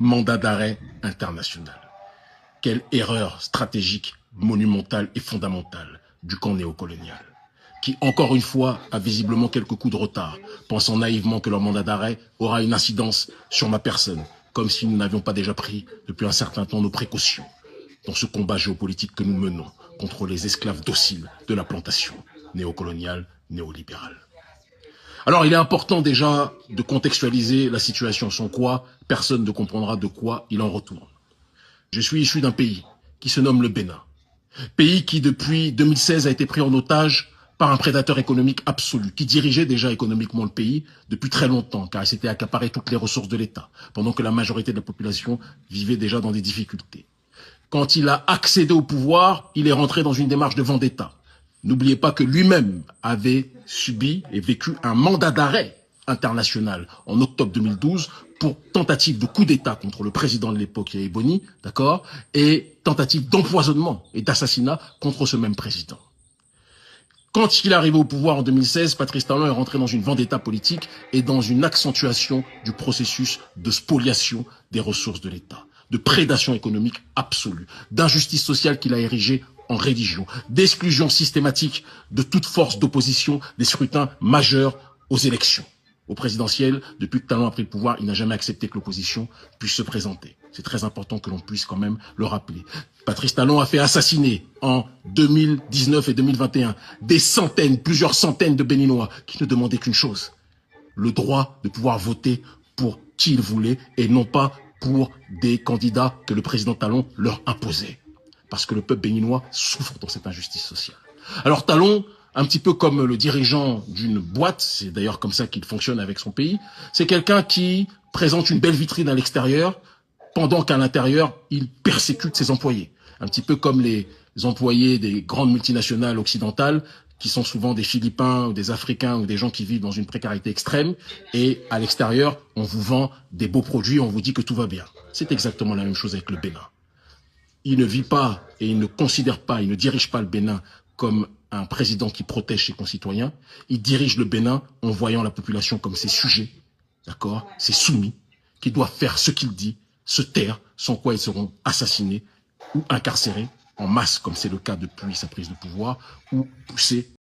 mandat d'arrêt international. Quelle erreur stratégique, monumentale et fondamentale du camp néocolonial, qui, encore une fois, a visiblement quelques coups de retard, pensant naïvement que leur mandat d'arrêt aura une incidence sur ma personne, comme si nous n'avions pas déjà pris depuis un certain temps nos précautions dans ce combat géopolitique que nous menons contre les esclaves dociles de la plantation néocoloniale, néolibérale. Alors, il est important déjà de contextualiser la situation, sans quoi personne ne comprendra de quoi il en retourne. Je suis issu d'un pays qui se nomme le Bénin. Pays qui, depuis 2016, a été pris en otage par un prédateur économique absolu, qui dirigeait déjà économiquement le pays depuis très longtemps, car il s'était accaparé toutes les ressources de l'État, pendant que la majorité de la population vivait déjà dans des difficultés. Quand il a accédé au pouvoir, il est rentré dans une démarche de vendetta. N'oubliez pas que lui-même avait subi et vécu un mandat d'arrêt international en octobre 2012 pour tentative de coup d'État contre le président de l'époque, Yahya Boni, d'accord, et tentative d'empoisonnement et d'assassinat contre ce même président. Quand il est arrivé au pouvoir en 2016, Patrice Talon est rentré dans une vendetta politique et dans une accentuation du processus de spoliation des ressources de l'État, de prédation économique absolue, d'injustice sociale qu'il a érigée en religion, d'exclusion systématique de toute force d'opposition des scrutins majeurs aux élections. Au présidentiel, depuis que Talon a pris le pouvoir, il n'a jamais accepté que l'opposition puisse se présenter. C'est très important que l'on puisse quand même le rappeler. Patrice Talon a fait assassiner en 2019 et 2021 des centaines, plusieurs centaines de Béninois qui ne demandaient qu'une chose, le droit de pouvoir voter pour qui ils voulaient et non pas pour des candidats que le président Talon leur imposait. Parce que le peuple béninois souffre dans cette injustice sociale. Alors Talon, un petit peu comme le dirigeant d'une boîte, c'est d'ailleurs comme ça qu'il fonctionne avec son pays, c'est quelqu'un qui présente une belle vitrine à l'extérieur, pendant qu'à l'intérieur, il persécute ses employés. Un petit peu comme les employés des grandes multinationales occidentales, qui sont souvent des Philippins, ou des Africains, ou des gens qui vivent dans une précarité extrême, et à l'extérieur, on vous vend des beaux produits, on vous dit que tout va bien. C'est exactement la même chose avec le Bénin. Il ne vit pas et il ne considère pas, il ne dirige pas le Bénin comme un président qui protège ses concitoyens. Il dirige le Bénin en voyant la population comme ses sujets, d'accord, ses soumis, qui doivent faire ce qu'il dit, se taire, sans quoi ils seront assassinés ou incarcérés en masse, comme c'est le cas depuis sa prise de pouvoir, ou poussés